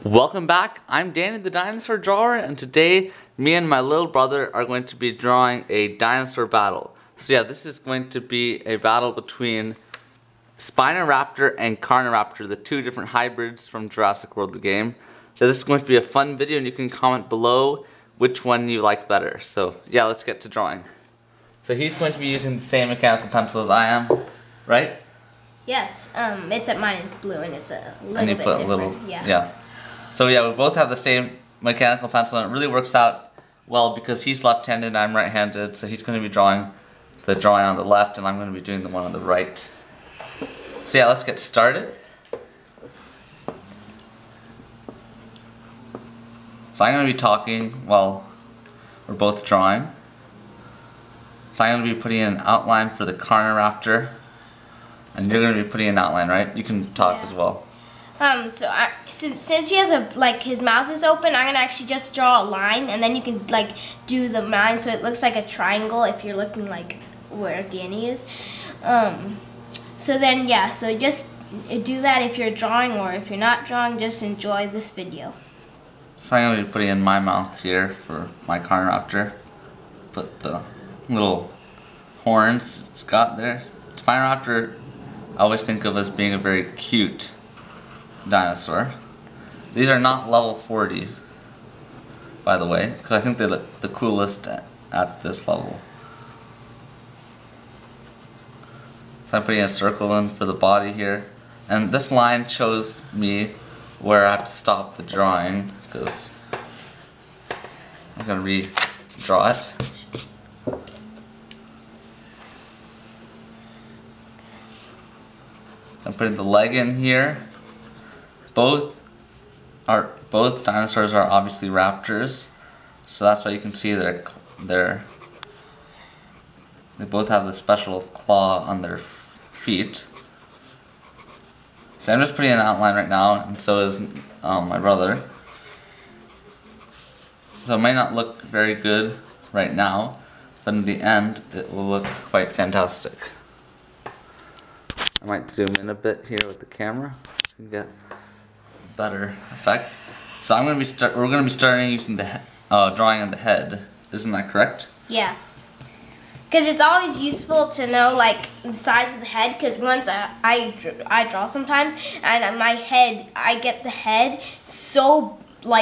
Welcome back. I'm Danny the Dinosaur Drawer, and today me and my little brother are going to be drawing a dinosaur battle. So yeah, this is going to be a battle between Spinoraptor and Carnoraptor, the two different hybrids from Jurassic World the game. So this is going to be a fun video, and you can comment below which one you like better. So yeah, let's get to drawing. So he's going to be using the same mechanical pencil as I am, right? Yes, mine is blue and it's a little bit different. Yeah. So yeah, we both have the same mechanical pencil, and it really works out well because he's left-handed and I'm right-handed, so he's going to be drawing the drawing on the left and I'm going to be doing the one on the right. So yeah, let's get started. So I'm going to be talking while we're both drawing. So I'm going to be putting in an outline for the Carnoraptor, and you're going to be putting in an outline, right? You can talk as well. Since he has his mouth is open, I'm gonna actually just draw a line, and then you can do the line so it looks like a triangle if you're looking like where Danny is. So just do that if you're drawing, or if you're not drawing, just enjoy this video. So I'm gonna be putting in my mouth here for my Carnoraptor. Put the little horns it's got there. Spinoraptor I always think of as being a very cute dinosaur. These are not level 40, by the way, because I think they look the coolest at this level. So I'm putting a circle in for the body here, and this line shows me where I have to stop the drawing because I'm going to redraw it. I'm putting the leg in here. Both dinosaurs are obviously raptors, so that's why you can see they both have the special claw on their feet. So I'm just putting an outline right now, and so is my brother. So it might not look very good right now, but in the end it will look quite fantastic. I might zoom in a bit here with the camera and get better effect. So we're going to be starting using the drawing of the head. Isn't that correct? Yeah. Because it's always useful to know the size of the head. Because once I draw sometimes, and I get the head so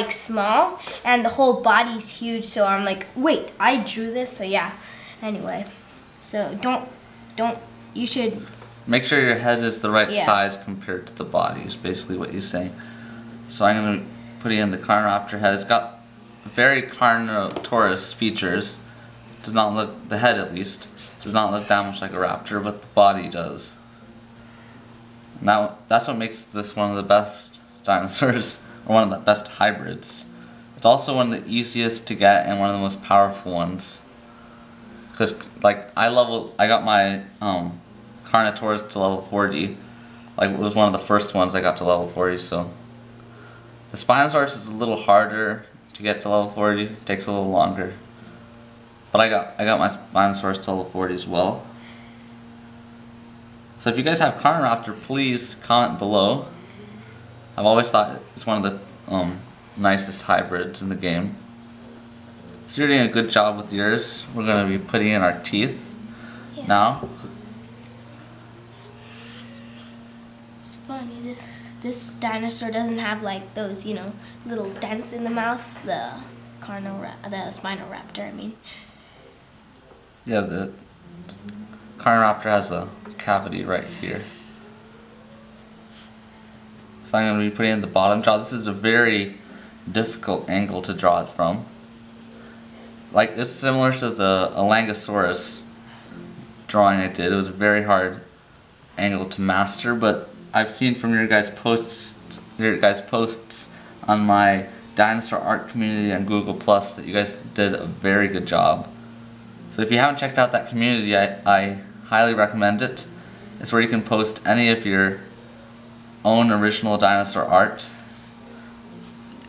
small, and the whole body's huge. So I'm like, wait, I drew this. So yeah. Anyway, so you should make sure your head is the right size compared to the body. Is basically what he's saying. So I'm going to put in the Carnoraptor head. It's got very Carnotaurus features. Does not look, the head at least, does not look that much like a raptor, but the body does. Now that's what makes this one of the best dinosaurs, or one of the best hybrids. It's also one of the easiest to get and one of the most powerful ones. Because I got my Carnotaurus to level 40. It was one of the first ones I got to level 40, so. The Spinosaurus is a little harder to get to level 40, it takes a little longer. But I got my Spinosaurus to level 40 as well. So if you guys have Carnoraptor, please comment below. I've always thought it's one of the nicest hybrids in the game. So you're doing a good job with yours. We're going to be putting in our teeth now. It's funny, this dinosaur doesn't have those, little dents in the mouth. The Spinoraptor, I mean. Yeah, the Carnoraptor has a cavity right here. So I'm going to be putting in the bottom jaw. This is a very difficult angle to draw it from. It's similar to the Alangosaurus drawing I did. It was a very hard angle to master, but I've seen from your guys' posts on my dinosaur art community on Google Plus that you guys did a very good job. So if you haven't checked out that community, I highly recommend it. It's where you can post any of your own original dinosaur art.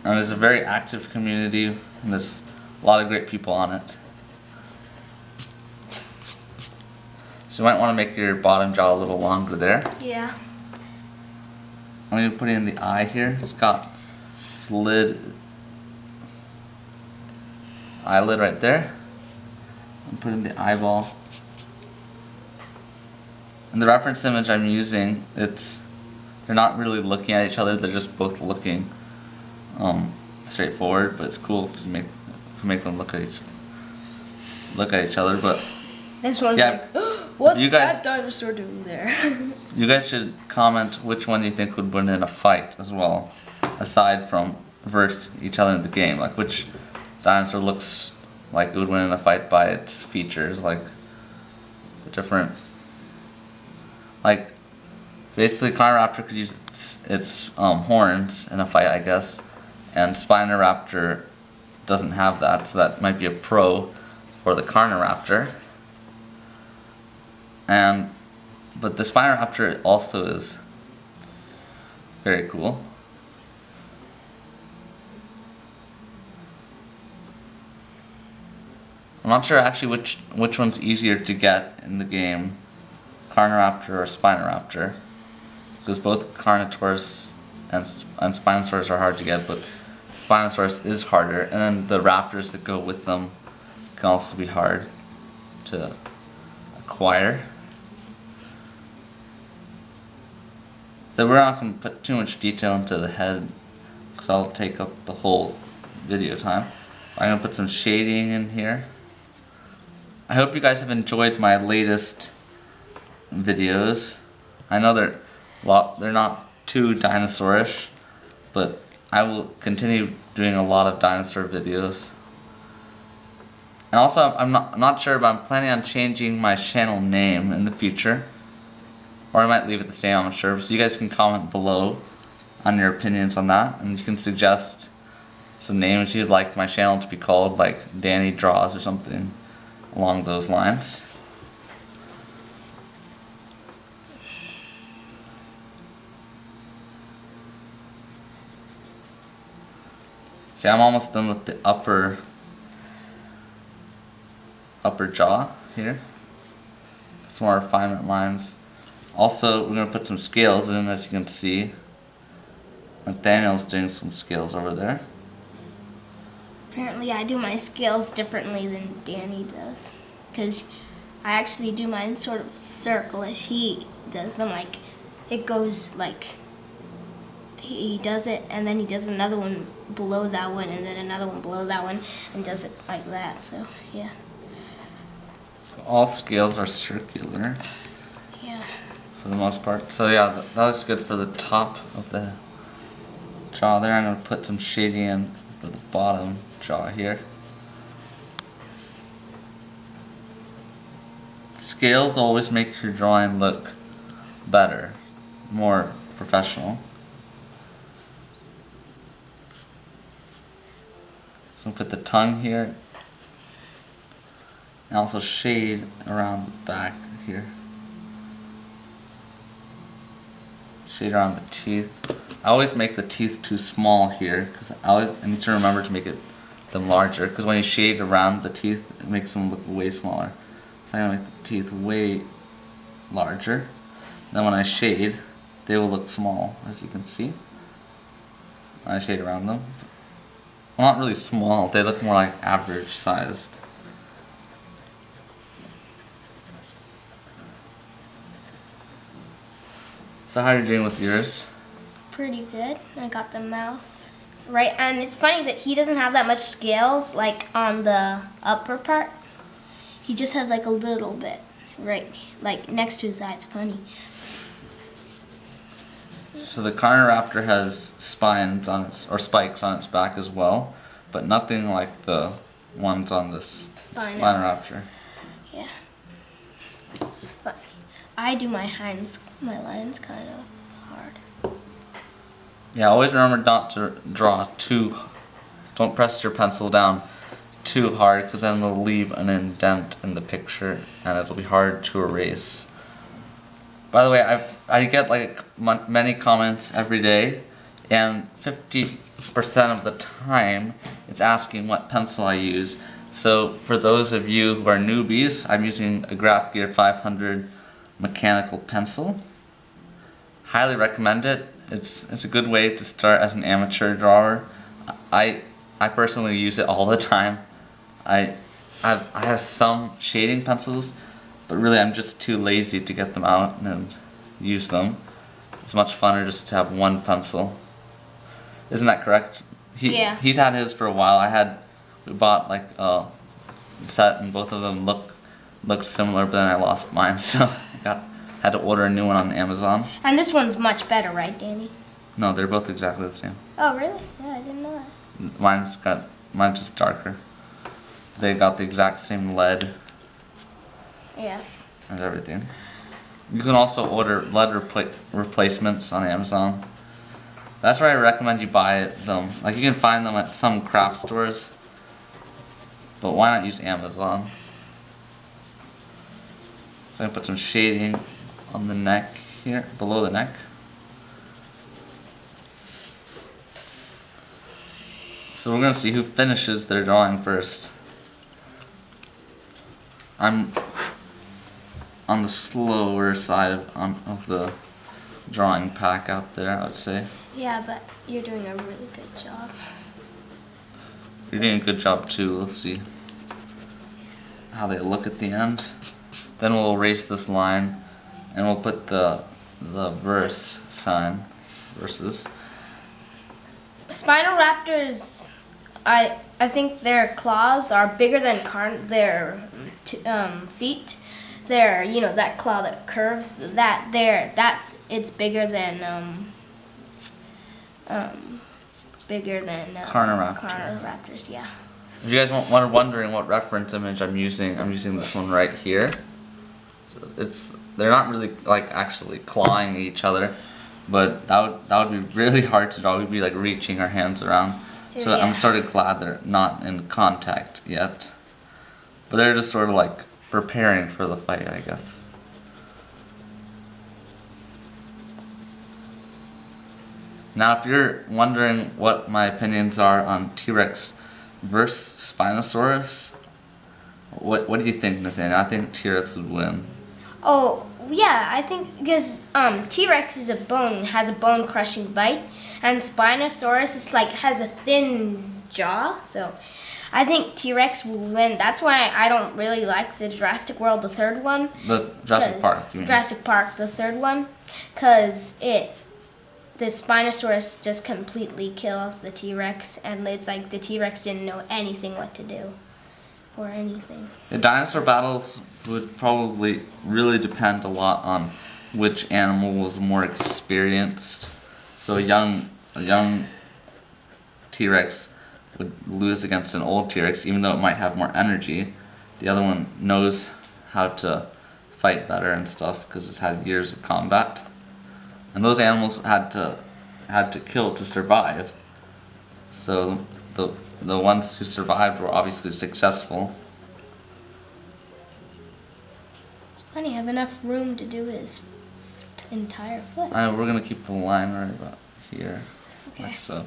And it's a very active community, and there's a lot of great people on it. So you might want to make your bottom jaw a little longer there. Yeah. I'm going to put in the eye here. It's got His eyelid right there. I'm putting the eyeball. And the reference image I'm using, they're not really looking at each other, they're just both looking straightforward, but it's cool if you make them look at each other. But this one's like, what's that dinosaur doing there? You guys should comment which one you think would win in a fight as well, aside from versus each other in the game. Like which dinosaur looks like it would win in a fight by its features, like the different, like basically Carnoraptor could use its horns in a fight, I guess, and Spinoraptor doesn't have that, so that might be a pro for the Carnoraptor. But the Spinoraptor also is very cool. I'm not sure actually which one's easier to get in the game, Carnoraptor or Spinoraptor, because both Carnotaurus and Spinosaurus are hard to get, but Spinosaurus is harder, and then the raptors that go with them can also be hard to acquire. So we're not going to put too much detail into the head because that'll take up the whole video time. I'm going to put some shading in here. I hope you guys have enjoyed my latest videos. I know they're not too dinosaurish, but I will continue doing a lot of dinosaur videos. And also, I'm not sure, but I'm planning on changing my channel name in the future. Or I might leave it the same, I'm not sure. So you guys can comment below on your opinions on that. And you can suggest some names you'd like my channel to be called, like Danny Draws or something along those lines. See, I'm almost done with the upper jaw here. Some more refinement lines. Also, we're going to put some scales in, as you can see. Nathaniel's doing some scales over there. Apparently I do my scales differently than Danny does, because I actually do mine sort of circle-ish. He does them like, it goes like, he does it and then he does another one below that one and then another one below that one and does it like that, so yeah. All scales are circular. Yeah. For the most part. So yeah, that looks good for the top of the jaw there. I'm going to put some shading in for the bottom jaw here. Scales always make your drawing look better, more professional. So I'm going to put the tongue here and also shade around the back here. Shade around the teeth. I always make the teeth too small here because I need to remember to make them larger, because when you shade around the teeth it makes them look way smaller. So I'm going to make the teeth way larger. Then when I shade, they will look small, as you can see. When I shade around them. Well, not really small, they look more like average sized. So how are you doing with yours? Pretty good. I got the mouth right, and it's funny that he doesn't have that much scales like on the upper part. He just has like a little bit right, like next to his eye. It's funny. So the Carnoraptor has spines on its, or spikes on its back as well, but nothing like the ones on this Spinoraptor. Yeah. It's funny. I do my lines kind of hard. Yeah, always remember not to draw don't press your pencil down too hard, because then it'll leave an indent in the picture and it'll be hard to erase. By the way, I get like many comments every day, and 50% of the time it's asking what pencil I use. So for those of you who are newbies, I'm using a Graph Gear 500 mechanical pencil. Highly recommend it. It's a good way to start as an amateur drawer. I personally use it all the time. I have some shading pencils, but really I'm just too lazy to get them out and use them. It's much funner just to have one pencil. Isn't that correct? Yeah. He's had his for a while. We bought like a set and both of them looked similar, but then I lost mine, so I had to order a new one on Amazon. And this one's much better, right, Danny? No, they're both exactly the same. Oh, really? Yeah, I didn't know that. Mine's just darker. They got the exact same lead. Yeah. And everything. You can also order lead replacements on Amazon. That's where I recommend you buy them. Like, you can find them at some craft stores, but why not use Amazon? So I'm gonna put some shading on the neck here, below the neck. So we're gonna see who finishes their drawing first. I'm on the slower side of the drawing pack out there, I would say. Yeah, but you're doing a really good job. You're doing a good job too. Let's see how they look at the end. Then we'll erase this line and we'll put the verse sign, versus. Spinoraptors, I think their claws are bigger than their feet. Their, you know, that claw that curves, it's bigger than Carnoraptors, yeah. If you guys are wondering what reference image I'm using this one right here. So they're not really like actually clawing each other, but that would be really hard to draw. We'd be like reaching our hands around. So yeah. I'm sort of glad they're not in contact yet, but they're just sort of like preparing for the fight, I guess. Now, if you're wondering what my opinions are on T-Rex versus Spinosaurus, what do you think, Nathaniel? I think T-Rex would win. Oh, yeah, I think because T-Rex has a bone crushing bite, and Spinosaurus is like has a thin jaw, so I think T-Rex will win. That's why I don't really like the Jurassic World, the third one. The Jurassic Park, you mean? Jurassic Park, the third one, because the Spinosaurus just completely kills the T-Rex, and it's like the T-Rex didn't know anything what to do, or anything. The dinosaur battles would probably really depend a lot on which animal was more experienced. So a young T-Rex would lose against an old T-Rex, even though it might have more energy. The other one knows how to fight better and stuff because it's had years of combat. And those animals had to kill to survive. So the ones who survived were obviously successful. It's funny, I have enough room to do his entire foot. We're gonna keep the line right about here. Okay. Like so.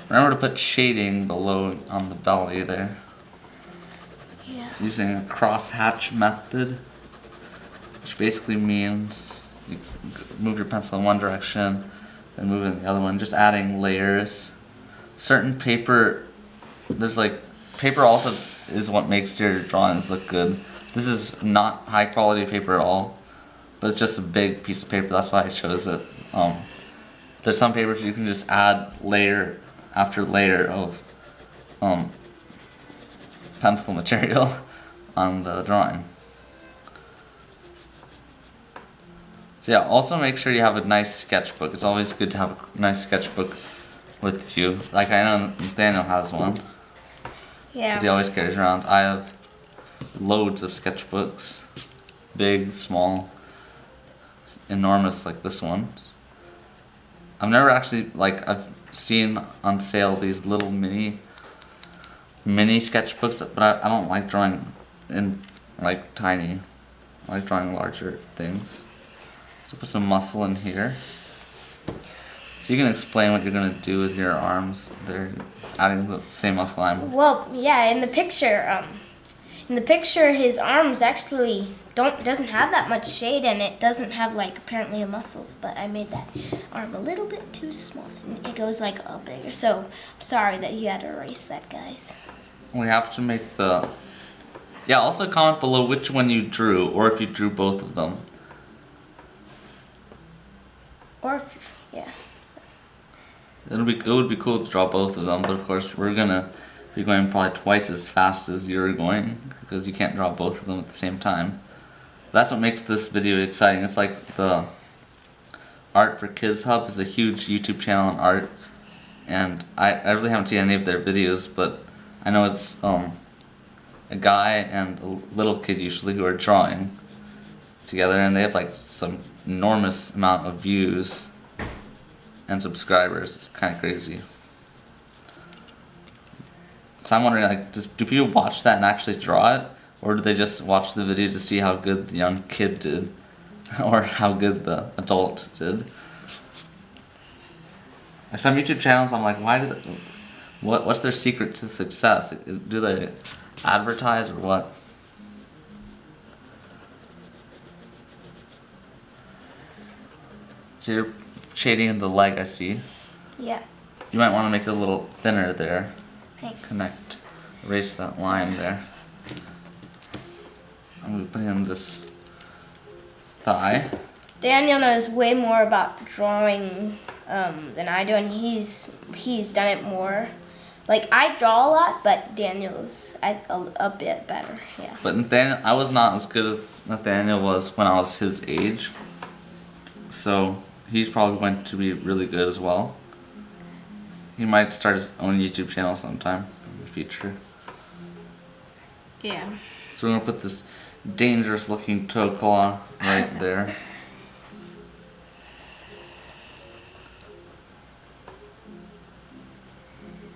Remember to put shading below on the belly there. Yeah. Using a cross-hatch method, which basically means you move your pencil in one direction, then move it in the other one, just adding layers. Certain paper, paper also is what makes your drawings look good. This is not high quality paper at all, but it's just a big piece of paper, that's why I chose it. There's some papers you can just add layer after layer of pencil material on the drawing. So yeah, also make sure you have a nice sketchbook. It's always good to have a nice sketchbook with you. Like I know Daniel has one. Yeah. That he always carries around. I have loads of sketchbooks. Big, small, enormous like this one. I've never actually, I've seen on sale these little mini sketchbooks, but I don't like drawing in tiny. I like drawing larger things. So put some muscle in here. So you can explain what you're gonna do with your arms. They're adding the same muscle line. Well, yeah, in the picture, In the picture, his arms actually doesn't have that much shade, and it doesn't have like apparently muscles. But I made that arm a little bit too small. It goes like a bigger. So I'm sorry that you had to erase that, guys. We have to make the. Yeah. Also comment below which one you drew, or if you drew both of them. Or if, yeah. So. It would be cool to draw both of them, but of course we're gonna be going probably twice as fast as you're going because you can't draw both of them at the same time. That's what makes this video exciting. It's like the Art for Kids Hub is a huge YouTube channel on art, and I really haven't seen any of their videos, but I know it's a guy and a little kid usually who are drawing together, and they have like some enormous amount of views and subscribers. It's kind of crazy. So I'm wondering, like, do people watch that and actually draw it, or do they just watch the video to see how good the young kid did, or how good the adult did? Some YouTube channels, I'm like, what's their secret to success? Do they advertise or what? So you're shading in the leg, I see. Yeah. You might want to make it a little thinner there. Thanks. Erase that line there. I'm going to put in this thigh. Daniel knows way more about drawing than I do, and he's done it more. Like, I draw a lot, but Daniel's a bit better, yeah. But Nathaniel, I was not as good as Nathaniel was when I was his age. So he's probably going to be really good as well. He might start his own YouTube channel sometime in the future. Yeah. So we're going to put this dangerous looking toe claw right there.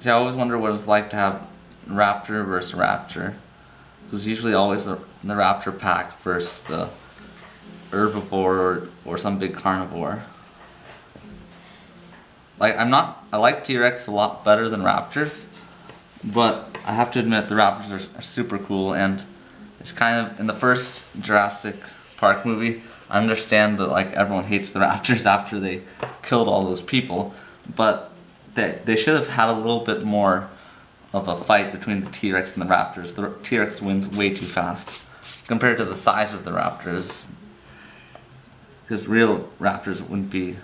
See, I always wonder what it's like to have raptor versus raptor. Because usually always the raptor pack versus the herbivore or some big carnivore. Like, I like T-Rex a lot better than raptors, but I have to admit the raptors are super cool, and it's kind of, in the first Jurassic Park movie, I understand that like everyone hates the raptors after they killed all those people, but they should have had a little bit more of a fight between the T-Rex and the raptors. The T-Rex wins way too fast compared to the size of the raptors, because real raptors wouldn't be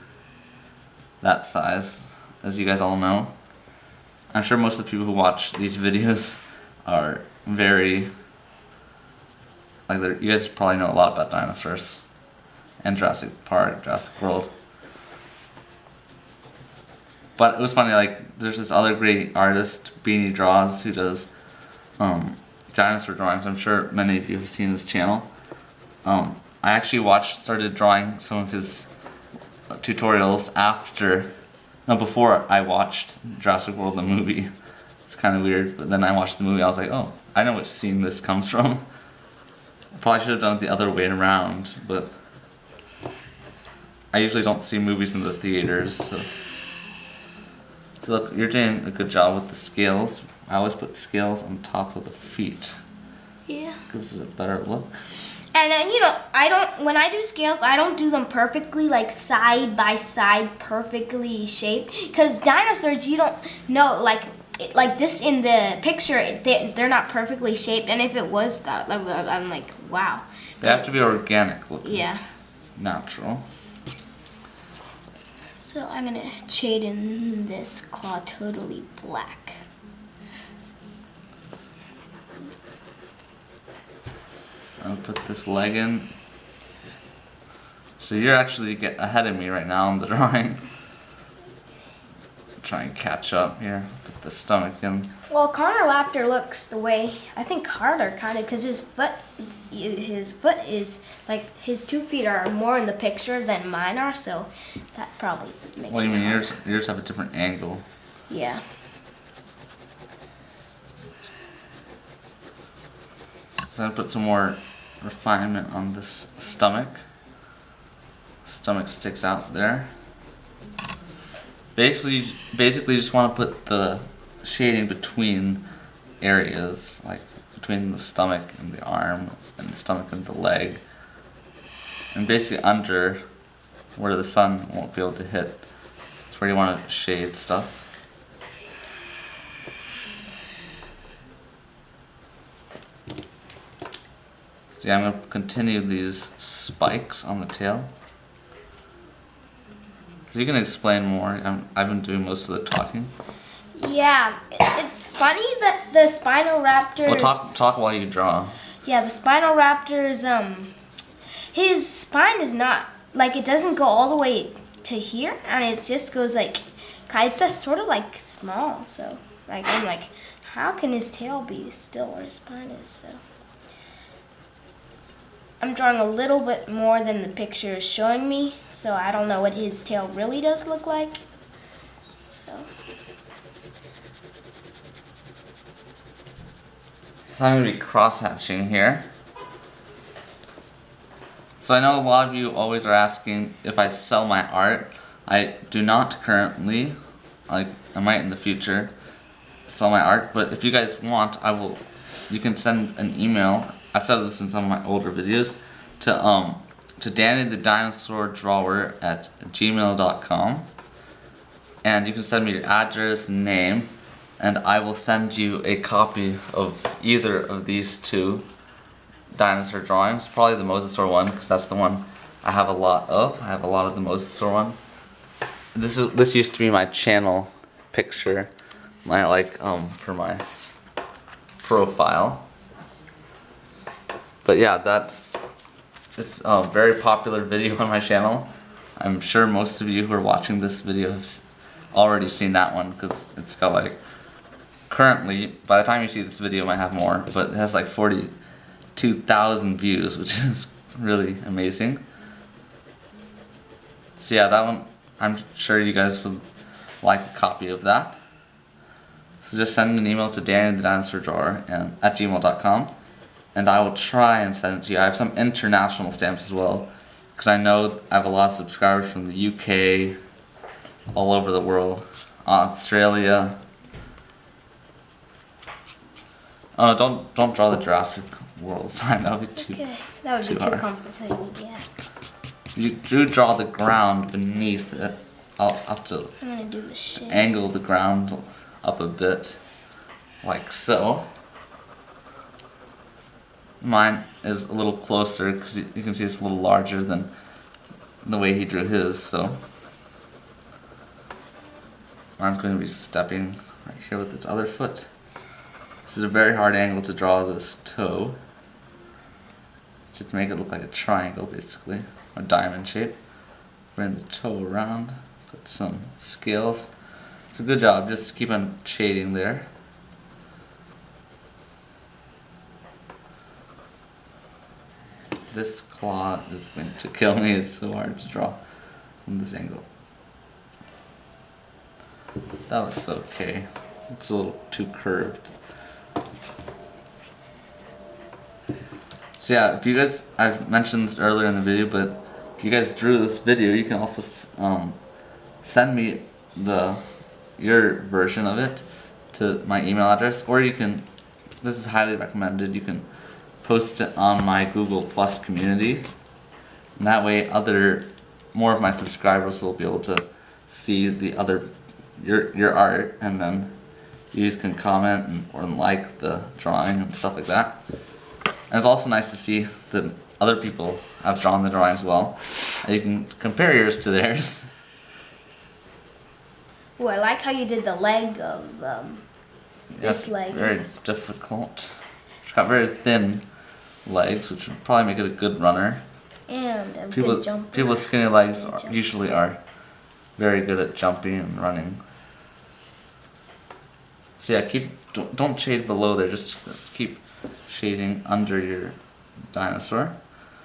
that size, as you guys all know. I'm sure most of the people who watch these videos are very, like, you guys probably know a lot about dinosaurs and Jurassic Park, Jurassic World. But it was funny, like, there's this other great artist, Beanie Draws, who does dinosaur drawings. I'm sure many of you have seen his channel. I actually started drawing some of his tutorials before I watched Jurassic World the movie. It's kind of weird, but then I watched the movie, I was like, oh, I know which scene this comes from. I probably should have done it the other way around, but I usually don't see movies in the theaters, so look, you're doing a good job with the scales. I always put scales on top of the feet. Yeah. Gives it a better look. And then, when I do scales, I don't do them perfectly, like side by side, perfectly shaped. Because dinosaurs, you don't know, like this in the picture, they're not perfectly shaped. And if it was that, I'm like, wow. They have to be organic looking. Yeah. Natural. So I'm going to shade in this claw totally black. I'll put this leg in. So you're actually ahead of me right now on the drawing. Try and catch up here. Put the stomach in. Well, Carnoraptor looks the way, I think harder kind of, because his foot is, like, his 2 feet are more in the picture than mine are, so that probably makes it What do you mean? harder. Yours have a different angle. Yeah. So I'm gonna put some more refinement on this stomach. Stomach sticks out there. Basically you just want to put the shading between areas, like between the stomach and the arm, and the stomach and the leg, and basically under where the sun won't be able to hit. It's where you want to shade stuff. So yeah, I'm going to continue these spikes on the tail. So you can explain more. I've been doing most of the talking. Yeah, it's funny that the Spinoraptor. Well, talk while you draw. Yeah, the Spinoraptor's his spine is not like, it doesn't go all the way to here, and it just goes like, it's just sort of like small. So like I'm like, how can his tail be still where his spine is? So I'm drawing a little bit more than the picture is showing me, so I don't know what his tail really does look like. So I'm going to be cross-hatching here. So I know a lot of you always are asking if I sell my art. I do not currently, like I might in the future, sell my art, but if you guys want, you can send an email. I've said this in some of my older videos, to Danny the Dinosaur Drawer at gmail.com, and you can send me your address and name, and I will send you a copy of either of these two dinosaur drawings. Probably the Mosasaur one, because that's the one I have a lot of. I have a lot of the Mosasaur one. This used to be my channel picture, for my profile. But yeah, it's a very popular video on my channel. I'm sure most of you who are watching this video have already seen that one, because it's got like, currently, by the time you see this video it might have more, but it has like 42,000 views, which is really amazing. So yeah, that one, I'm sure you guys would like a copy of that. So just send an email to Danny the Dinosaur Drawer at gmail.com, and I will try and send it to you. I have some international stamps as well, because I know I have a lot of subscribers from the UK, all over the world, Australia. Oh, don't draw the Jurassic World sign. That would be too. Okay, that would be too complicated. Yeah. You do draw the ground beneath it. I'll have to angle the ground up a bit, like so. Mine is a little closer because you can see it's a little larger than the way he drew his. So mine's going to be stepping right here with its other foot. This is a very hard angle to draw this toe. Just to make it look like a triangle, basically, a diamond shape. Bring the toe around, put some scales. It's a good job, just keep on shading there. This claw is going to kill me, it's so hard to draw from this angle. That looks okay. It's a little too curved. So yeah, if you guys, I've mentioned this earlier in the video, but if you guys drew this video, you can also send me your version of it to my email address, or you can, this is highly recommended, you can post it on my Google Plus community, and that way more of my subscribers will be able to see your art, and then you just can comment or like the drawing and stuff like that. And it's also nice to see that other people have drawn the drawing as well, and you can compare yours to theirs. Ooh, I like how you did the leg of this leg. Very difficult. It's got very thin legs, which would probably make it a good runner. And a good jumper. People with skinny legs usually are very good at jumping and running. So yeah, don't shade below there, just keep shading under your dinosaur.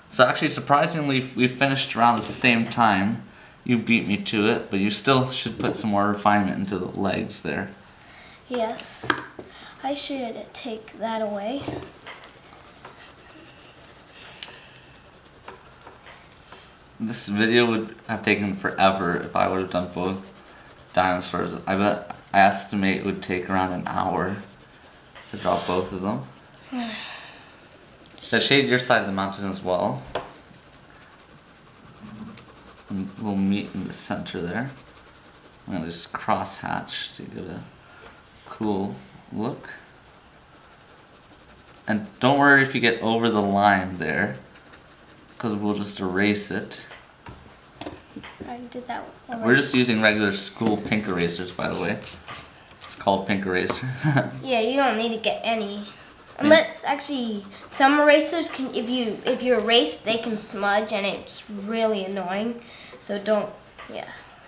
So actually, surprisingly, we finished around the same time. You beat me to it, but you still should put some more refinement into the legs there. Yes, I should take that away. This video would have taken forever if I would have done both dinosaurs. I estimate it would take around an hour to draw both of them. So shade your side of the mountain as well. And we'll meet in the center there. I'm gonna just cross hatch to give a cool look. And don't worry if you get over the line there, because we'll just erase it. I did that one. We're just using regular school pink erasers, by the way. It's called pink eraser. Yeah, you don't need to get any. Unless actually some erasers can, if you erase, they can smudge and it's really annoying. So don't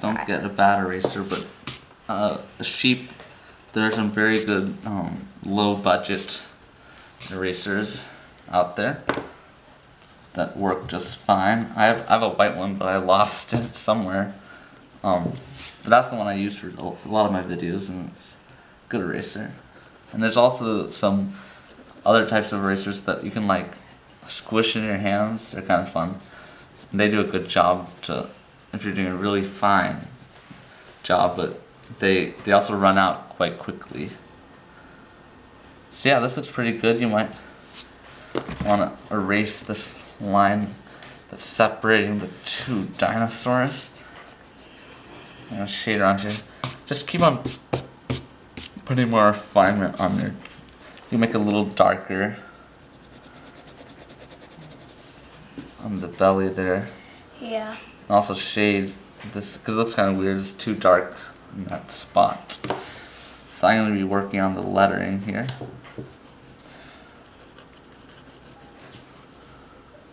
Get a bad eraser, but the sheep, there are some very good low budget erasers out there that work just fine. I have a white one, but I lost it somewhere. But that's the one I use for a lot of my videos, and it's a good eraser. And there's also some other types of erasers that you can like squish in your hands. They're kind of fun. And they do a good job if you're doing a really fine job, but they also run out quite quickly. So yeah, this looks pretty good. You might want to erase this line that's separating the two dinosaurs. I'm gonna shade around here. Just keep on putting more refinement on there. You make it a little darker on the belly there. Yeah. And also shade this, because it looks kind of weird. It's too dark in that spot. So I'm going to be working on the lettering here.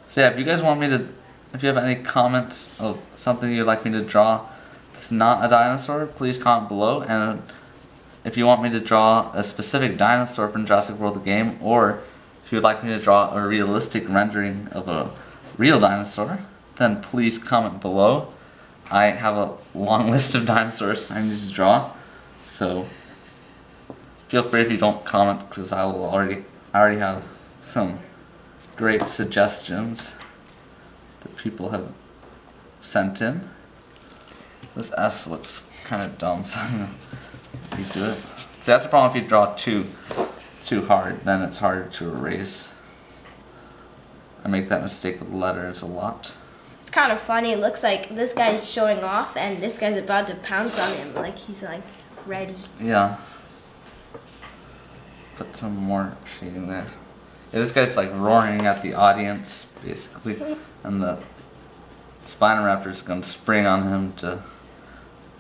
So yeah, if you guys want me to, if you have any comments of something you'd like me to draw that's not a dinosaur, please comment below. And if you want me to draw a specific dinosaur from Jurassic World the game, or if you would like me to draw a realistic rendering of a real dinosaur, then please comment below. I have a long list of dinosaurs I need to draw, so feel free if you don't comment, because I already have some great suggestions that people have sent in. This S looks kind of dumb, so I'm gonna redo it. See, that's the problem if you draw too hard, then it's harder to erase. I make that mistake with letters a lot. It's kind of funny. It looks like this guy's showing off and this guy's about to pounce on him, like he's like ready. Yeah. Put some more shading there. Yeah, this guy's like roaring at the audience, basically, and the Spinoraptor's gonna spring on him to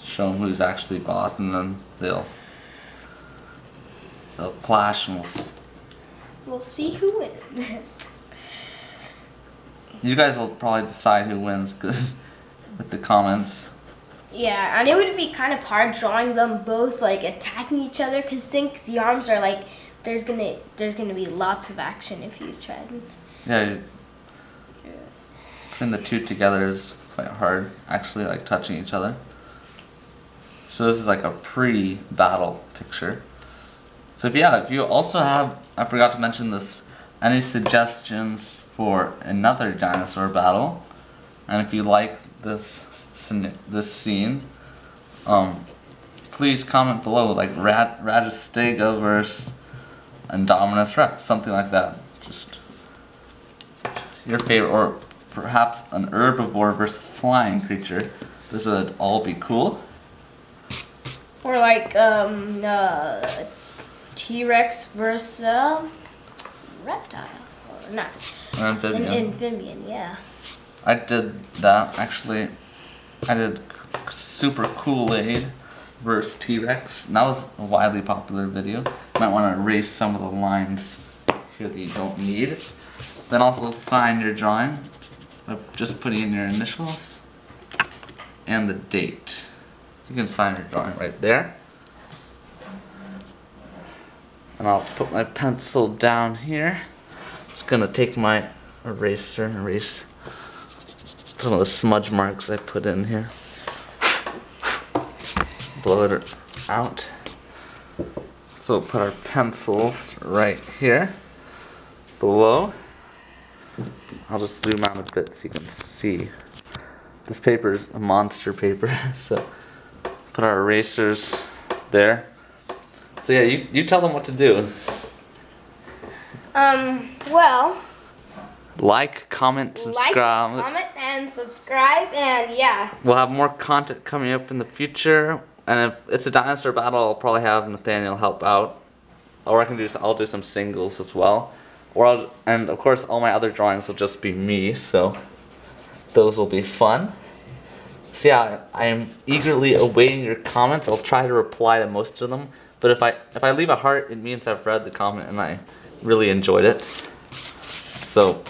show him who's actually boss, and then they'll clash, and we'll see who wins. You guys will probably decide who wins, because with the comments. Yeah, and it would be kind of hard drawing them both like attacking each other, because think the arms are like there's gonna be lots of action if you tried. Yeah, putting the two together is quite hard, actually, like touching each other. So this is like a pre-battle picture. So if you also have, I forgot to mention this, any suggestions for another dinosaur battle, and if you like this scene, please comment below, like Radistega versus Indominus Rex, something like that. Just your favorite, or perhaps an herbivore versus flying creature. This would all be cool. Or like T-Rex versus reptile, or not? Amphibian. Amphibian, yeah. I did that actually. I did Super Kool-Aid versus T-Rex. That was a widely popular video. You might want to erase some of the lines here that you don't need. Then also sign your drawing by just putting in your initials and the date. You can sign your drawing right there. And I'll put my pencil down here. Just gonna take my eraser and erase some of the smudge marks I put in here. Blow it out. So we'll put our pencils right here below. I'll just zoom out a bit so you can see. This paper is a monster paper, so put our erasers there. So yeah, you tell them what to do. Well, like, comment, subscribe. like, comment, and subscribe, and yeah. We'll have more content coming up in the future, and if it's a dinosaur battle, I'll probably have Nathaniel help out, or I'll do some singles as well, and of course all my other drawings will just be me, so those will be fun. So yeah, I am eagerly awaiting your comments. I'll try to reply to most of them, but if I leave a heart, it means I've read the comment and I really enjoyed it. So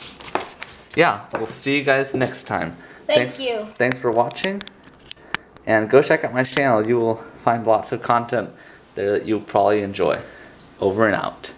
yeah, we'll see you guys next time. Thank you. Thanks for watching. And go check out my channel. You will find lots of content there that you'll probably enjoy. Over and out.